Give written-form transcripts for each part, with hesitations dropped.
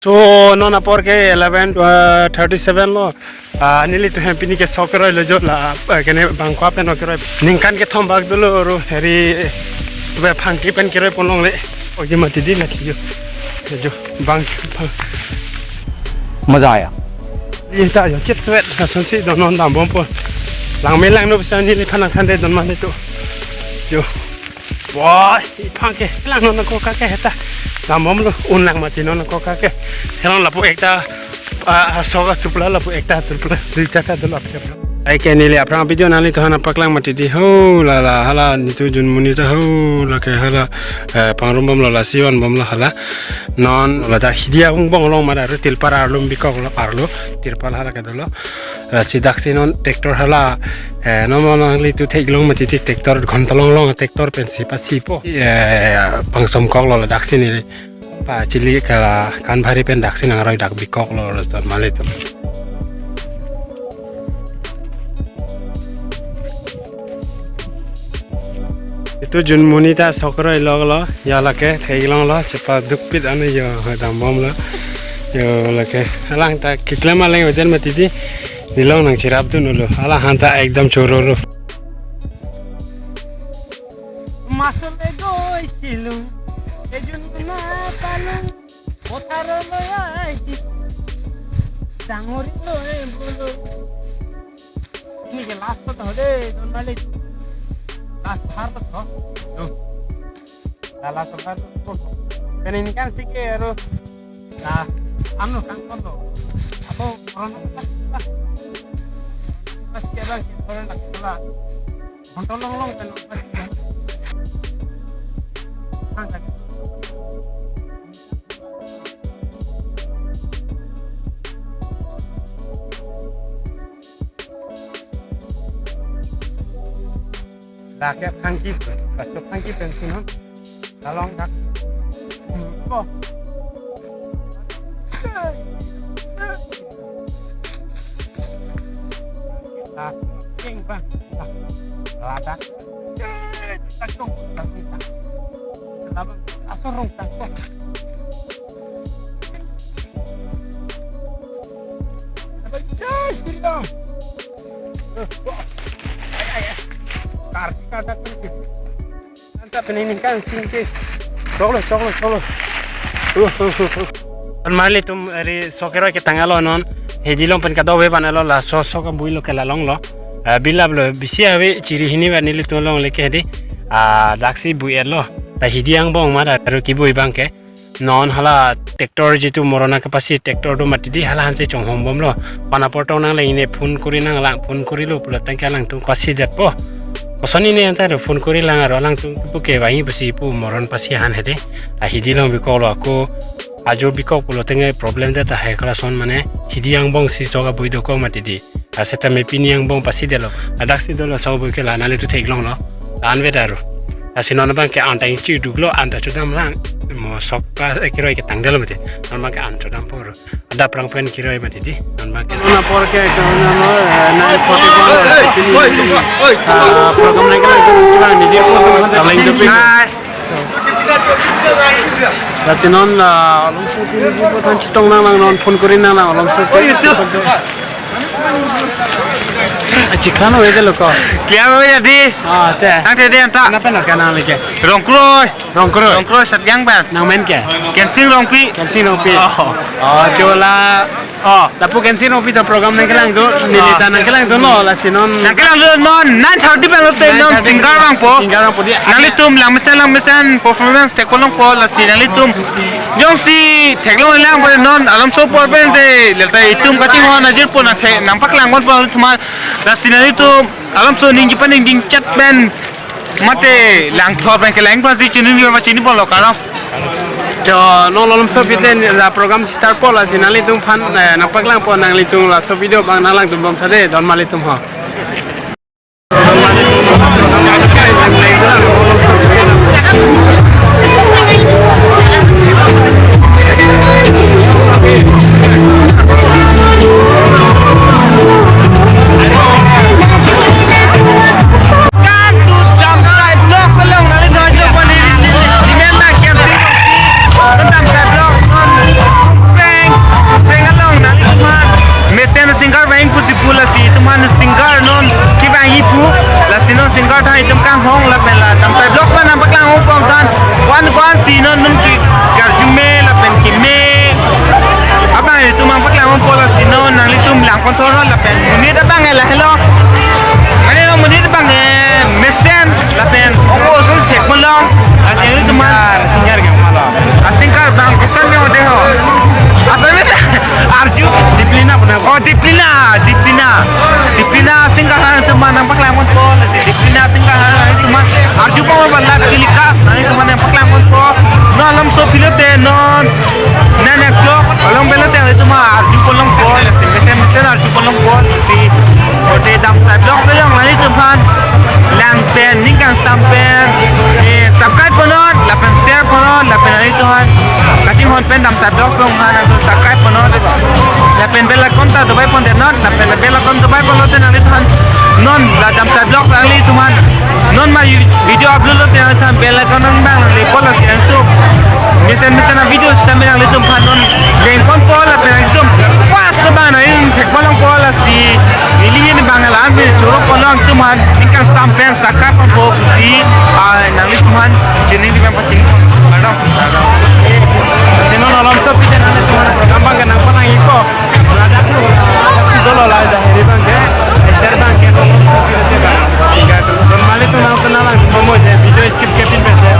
So nona porque 11:37 lo nili tu happy ni ke soccer lo jo la kene bangko apa no kero ningkan ke thom bag dulu ro heri be phangki pen kero ponong le oje mati di na jo jo bang मजा आया ये ta yo chit swet ka son si don non dam bom po lang me lang no bisa ni le khanak khan de don ma ne to jo wah phangke lang non ko ka ke heta dam bom lo un lang mati non ko ka ke helon la po ekta soga tupla la po ekta tupla duita ta dolo apke ai ke ni le apra video nali to hana paklang mati di ho la la hala ni tu jun muni ta ho la ke hala pangrum bom la siwan bom la hala non la da hidia ung bong long mara ru til para lum bikok la parlo tirpal hala ka dolo sidak sinon tractor hala no no li tu thek long mati ti tractor ghontalong long tractor pen si pa si po pangsom kok lo la dak sini pa chili kala kan bhari pen dak sin ngaroi dak bikok lo ton male to itu jun monita sokro log lo ya lake thegilong lo cepa dukpit ane yo dam bom lo yo lake halang ta kiklama leng ojen mati di nilong nang chirap tu nulo hala hanta ekdam choro ro masuk ego istilu ejun na palung otaro lo ai dangori lo bulu ini ke last to hode don male har to no la sabha to kan ini kan sikero nah anu kan kondo apo corona pasti abang corona kala kontolong long kan Laki pangki, pasok pangki pensiun, talong dak, ko. King bang, lada, takung, labang, asorong takung. Yes, tidak. Kartika tak terkit. Nanti peninginkan singkir. Solo. Mali tum eri sokero ke tangalo non. Hejilong pen kado we banalo la so ka builo ke lalong lo. Bilab lo bisi ave ciri hini ba nili tolong leke hedi. Daksi buier lo. Ta hidiang bong mara ru ki bui bangke. Non hala tractor jitu morona ke pasi tractor do mati di hala hanse chong hom bom lo. Pana portong nang laine phone kuri nang lang phone kuri lo pula tangka lang tung pasi det po. Kosoni ni antar phone kuri lang aro lang tung pu ke bai besi pu moron pasi han hede hidi long bi kolo ako ajo bi ko pulo tenge problem da ta hai kala son mane hidi yang bong si soga bui do ko mati di aseta me pini yang bong pasi de lo adak si do lo so bu ke la na le tu thek long lo an ve daro asinon bang ke anta chi du lo anta chu dam lang mo sok pa kiroi ke tang de lo mate non bang ke an chu dam por ada prang pen kiroi mati di non bang ke na por ke na no 941 program naik lagi cuma di sini pun lain tu pun. Tapi non orang suku ni pun citong nang non phone kuri nang orang suku. Cikan awak itu loh. Kaya mo jadi? Teh. Ang tadi anta. Kenapa nak kenal lagi? Rongkroy satyang ban. Nang main ke? Kensing rongpi. Kensing nopi. Cola. Tapi kensing nopi tu program naik lang tu. Nilita naik lang tu no, lah sinon. Naik lang tu non 9:30 ban tu non Singkarang po. Singkarang po dia. Nalitum lang mesan performance tekolong po lah si nalitum. Yung si tekolong lang po non alam so po ben de lelta itum kating ho najir po na nampak lang po cuma lah si nalitum alam so ning jipan ning chat ben mate lang thor ben ke lang pa si chini ni ma chini po lo karo. Jo non lom so biten la program start po la sinali tum fan nampak lang po nang litung la so video bang nalang tum bom thade don malitum ho. lang hong la pen la tam sai blog man pak lang hong pom tan kwan si no num ki garjume la pen ki me apa itu mang pak lang hong pola si no nang li tum lang kontrol la pen muni da bang la hello ane no muni da bang mesen la pen opo sun se kolong ane itu man singar ke mala asingkar bang kesan ke mate ho asal me arju disiplina benar oh disiplina singgah itu mana nampak lamon po disiplina singgah itu mana arju po balla kilikas itu mana nampak lamon po no alam so pilote no nana klo alam belote itu mah arju polong po mesen arju polong po si ode dam sai blog so yang lain itu pan lang pen ningkang sampen subscribe ponot lapen share ponot lapen itu han kasih hon pen dam sai blog so mana tu subscribe ponot lapen bella konta tu bai ponte not lapen bella konta bai ponot nang itu han non la dam sai blog ali tu man non ma video upload lo tiang tan bella konon bang le pola tiang tu mesen video stamina nang itu pan non leng kon pola pen itu fast bana in tek polong pola si ini bangala ambil curug polong tu man ingkang sampai sakap po si nang itu man jenis di memang cing ada sino nolong so pite nang itu man gampang kenang panang iko ada tu dolo lah dah di bang ke ester bang ke nolong so pite kan jika normal itu nang kenalan momo je video skip ke pin bete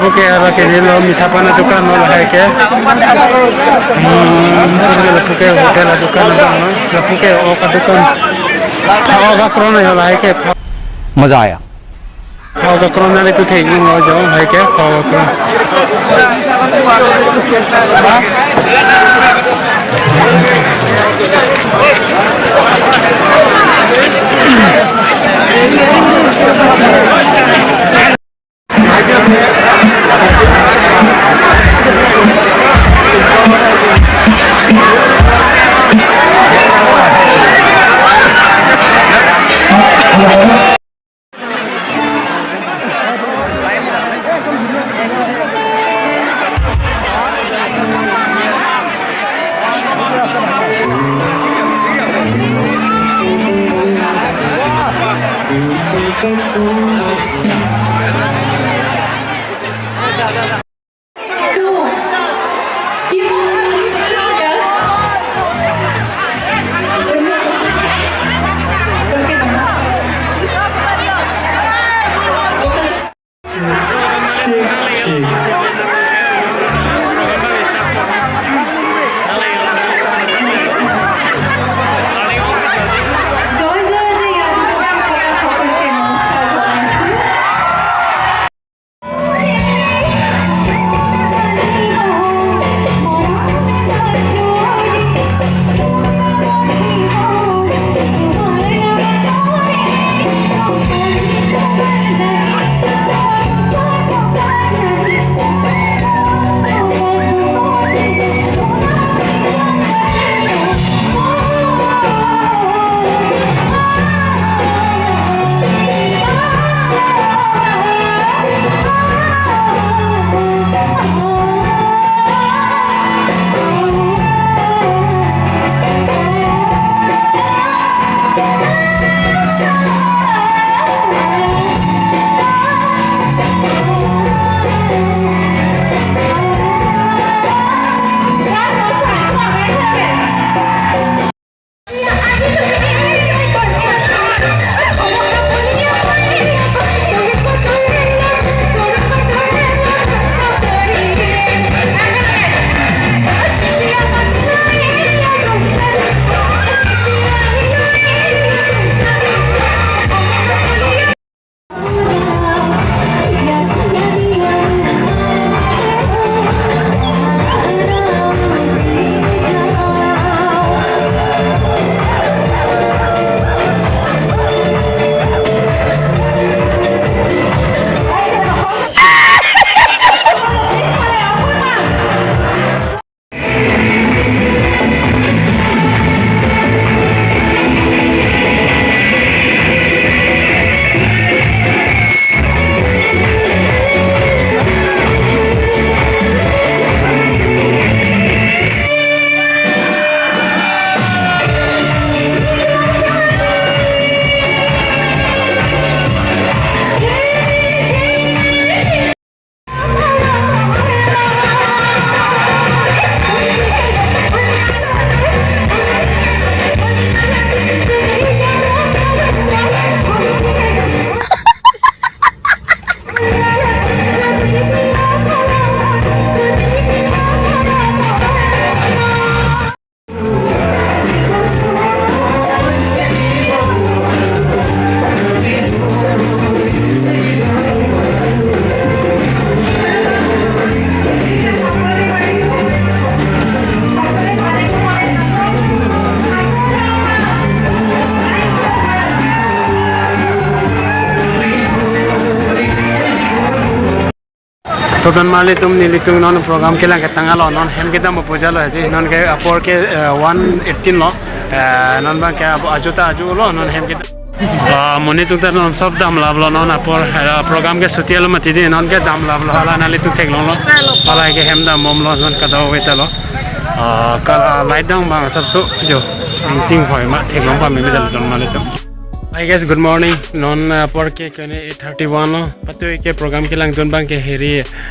Porque ahora que lo mi tapana dukan no la que porque hotel la dukan no la porque o का दुकान होगा कोरोना होला है के मजा आया होगा कोरोना ले तो थे इन हो जाओ है के होगा Todan mali tum nilitung non program ke lang katanga lo non hem kita mo puja lo hedi non ke apor ke 118 lo non bang ke ajuta aju lo non hem kita moni tung ta non sob dam lab lo non apor program ke sutia lo mati di non ke dam lab lo hala nali tung thek lo hala ke hem dam mom lo non kada weta lo ka light dang bang sab su jo ting hoi ma thek lo pa me dal don mali tum I guess good morning non porque kene 8:31 lo pato ke program ke lang don bang ke heri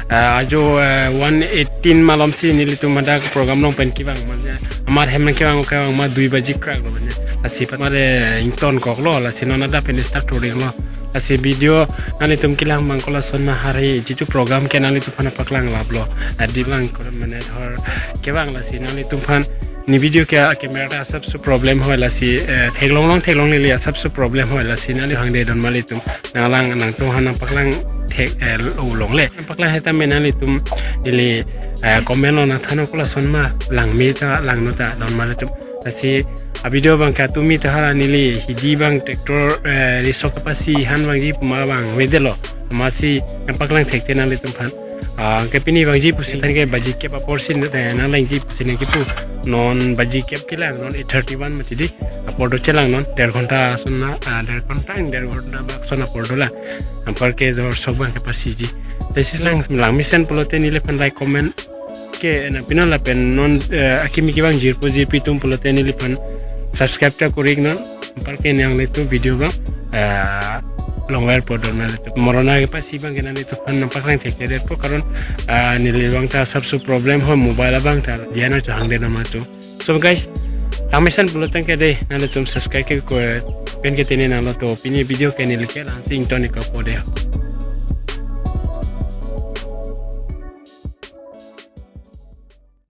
ajo 118 malom si nili tu mada program long pen ki bang mane amar hem ke bang ka ma 2 baji krak lo mane asi pat mare ington kok lo la sinona da pen start touring lo asi video nani tum kilang bang kola sonna hari jitu program ke nani tu phana paklang lab lo adi bang ko mane thor ke bang la sinani tu phan ni video ke camera सबसे problem हो लसी थेगलोंग ले लिया सबसे problem हो लसी नाली हंगदे दन माली तुम नालांग नंग तो हना पकलांग थेग लोंग ले पकला है ता मेनाली तुम दिली कमेंट ना थानो कोला सनमा लांग मी ता लांग नोता दन माली तुम लसी a video bang ka tumi ta hala nili hidi bang tractor riso kapasi han bang ji ma bang wedelo masi paklang thekte nali tum phan ke pini bang ji pusin ke baji ke pa porsin na lang ji pusin ke pu non baji ke kilang non 8:31 mati di apodo chelang non 1.5 घंटा sunna 1.5 घंटा bak sona pordola ampar ke dor sok bang ke pasi ji desi sang lang misen polote nile pan like comment ke na pina la pen non akimi ki bang jir po ji pitum polote nile pan subscribe ta korik non ampar ke nyang le tu video bang longware podon male to morona ke pasi bang ke nani to pan nampak lang thek der po karon nili bang ta sabsu problem ho mobile bang ta diana to hangde na ma to so guys hamisan bulatan ke dei nale tum subscribe ke ko pen ke tene na lo to pini video ke nili ke lansing to ni ko pode